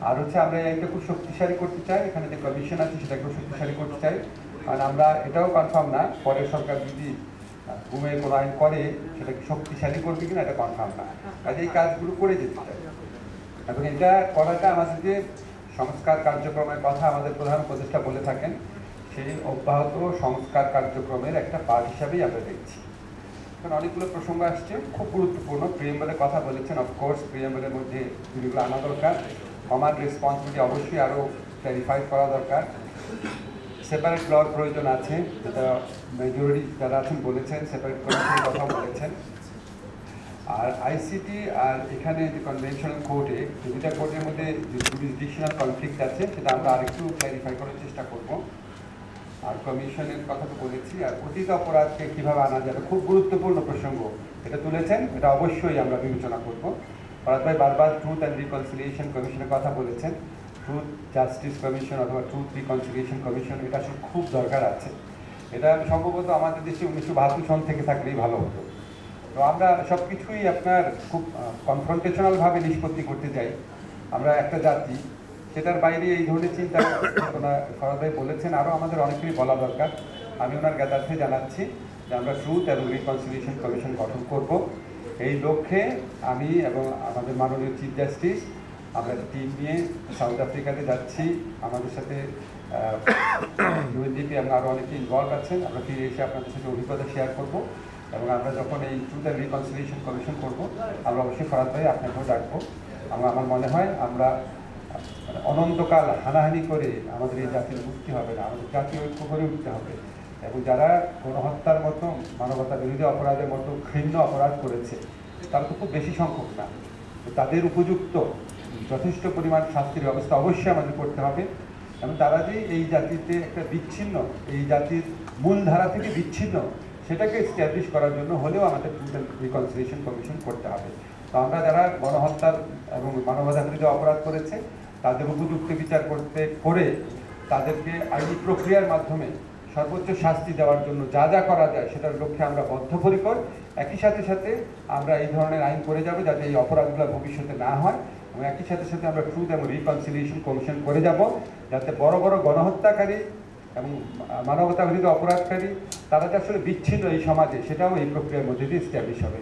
আর হচ্ছে আমরা এই আইনটা খুব শক্তিশালী করতে চাই, এখানে যে কমিশন আছে সেটাকে শক্তিশালী করতে চাই। কারণ আমরা এটাও কনফার্ম না পরের সরকার যদি ঘুমের কোনো আইন করে সেটাকে শক্তিশালী করবে কিনা এটা কনফার্ম না, কাজে এই কাজগুলো করে যেতে চাই। এবং এটা করাটা আমাদের যে সংস্কার কার্যক্রমের কথা আমাদের প্রধান উপদেষ্টা বলে থাকেন, সেই অব্যাহত সংস্কার কার্যক্রমের একটা পার্ট হিসাবেই আমরা দেখছি। কারণ অনেকগুলো প্রসঙ্গ আসছে খুব গুরুত্বপূর্ণ, প্রিএমবেলের কথা বলেছেন, অফকোর্স প্রিএমবেলের মধ্যে যেগুলো আনা দরকার, কমান্ড রেসপন্সিবিলিটি অবশ্যই আরও ক্ল্যারিফাই করা দরকার, সেপারেট লর প্রয়োজন আছে, যেটা মেজরিটি যারা আছেন বলেছেন, সেপারেট কমিশনের কথা বলেছেন। আর আইসিটি আর এখানে যে কনভেনশনাল কোর্টে দুটা কোর্টের মধ্যে যে জুরিসডিকশনাল কনফ্লিক্ট আছে সেটা আমরা আরেকটু ক্ল্যারিফাই করার চেষ্টা করব। আর কমিশনের কথা তো বলেছি, আর অতীত অপরাধকে কীভাবে আনা যাবে খুব গুরুত্বপূর্ণ প্রসঙ্গ এটা তুলেছেন, এটা অবশ্যই আমরা বিবেচনা করব। ফরাদ ভাই বারবার ট্রুথ অ্যান্ড রিকনসিলিয়েশন কমিশনের কথা বলেছেন, ট্রুথ জাস্টিস কমিশন অথবা ট্রুথ রিকনসিলিয়েশন কমিশন এটা আসলে খুব দরকার আছে। এটা সম্ভবত আমাদের দেশে 1972 সন থেকে থাকলেই ভালো হতো। তো আমরা সব কিছুই আপনার খুব কনফ্রন্টেশনালভাবে নিষ্পত্তি করতে চাই, আমরা একটা জাতি, সেটার বাইরে এই ধরনের চিন্তা ফরাদ ভাই বলেছেন, আরও আমাদের অনেকেরই বলা দরকার। আমি ওনার জ্ঞাতার্থে জানাচ্ছি যে আমরা ট্রুথ এবং রিকনসিলিয়েশন কমিশন গঠন করব। এই লক্ষ্যে আমি এবং আমাদের মাননীয় চিফ জাস্টিস আমরা টিম নিয়ে সাউথ আফ্রিকাতে যাচ্ছি, আমাদের সাথে ইউএনডিপি এবং আরও অনেকে ইনভলভ আছেন। আমরা ফিরে এসে আপনাদের সাথে অভিজ্ঞতা শেয়ার করব এবং আমরা যখন এই ট্রুথ অ্যান্ড রিকনসিলিয়েশন কমিশন করব আমরা অবশ্যই ফরাদ ভাই আপনাকেও ডাকবো। আমার মনে হয় আমরা অনন্তকাল হানাহানি করে আমাদের এই জাতির মুক্তি হবে না, আমাদের জাতীয় ঐক্য করে উঠতে হবে। এবং যারা গণহত্যার মতো মানবতা বিরোধী অপরাধের মতো ঘৃণ্য অপরাধ করেছে তারা তো খুব বেশি সংখ্যক না, তাদের উপযুক্ত যথেষ্ট পরিমাণ শাস্তির ব্যবস্থা অবশ্যই আমাদের করতে হবে। এবং তারা যে এই জাতিতে একটা বিচ্ছিন্ন, এই জাতির মূলধারা থেকে বিচ্ছিন্ন, সেটাকে এস্টাবলিশ করার জন্য হলেও আমাদের ট্রুথ অ্যান্ড রিকনসিলিয়েশন কমিশন করতে হবে। তো আমরা যারা গণহত্যার এবং মানবতা বিরোধী অপরাধ করেছে তাদের উপযুক্ত বিচার করে তাদেরকে আইনি প্রক্রিয়ার মাধ্যমে সর্বোচ্চ শাস্তি দেওয়ার জন্য যা যা করা যায় সেটার লক্ষ্যে আমরা বদ্ধপরিকর। একই সাথে সাথে আমরা এই ধরনের আইন করে যাব যাতে এই অপরাধগুলো ভবিষ্যতে না হয়, এবং একই সাথে সাথে আমরা ট্রুথ এবং রিকনসিলিয়েশন কমিশন করে যাব যাতে বড় বড় গণহত্যাকারী এবং মানবতা বিরোধী অপরাধকারী তারা যে আসলে বিচ্ছিন্ন এই সমাজে সেটাও এই প্রক্রিয়ার মধ্যে দিয়ে এস্টাবলিশ হবে।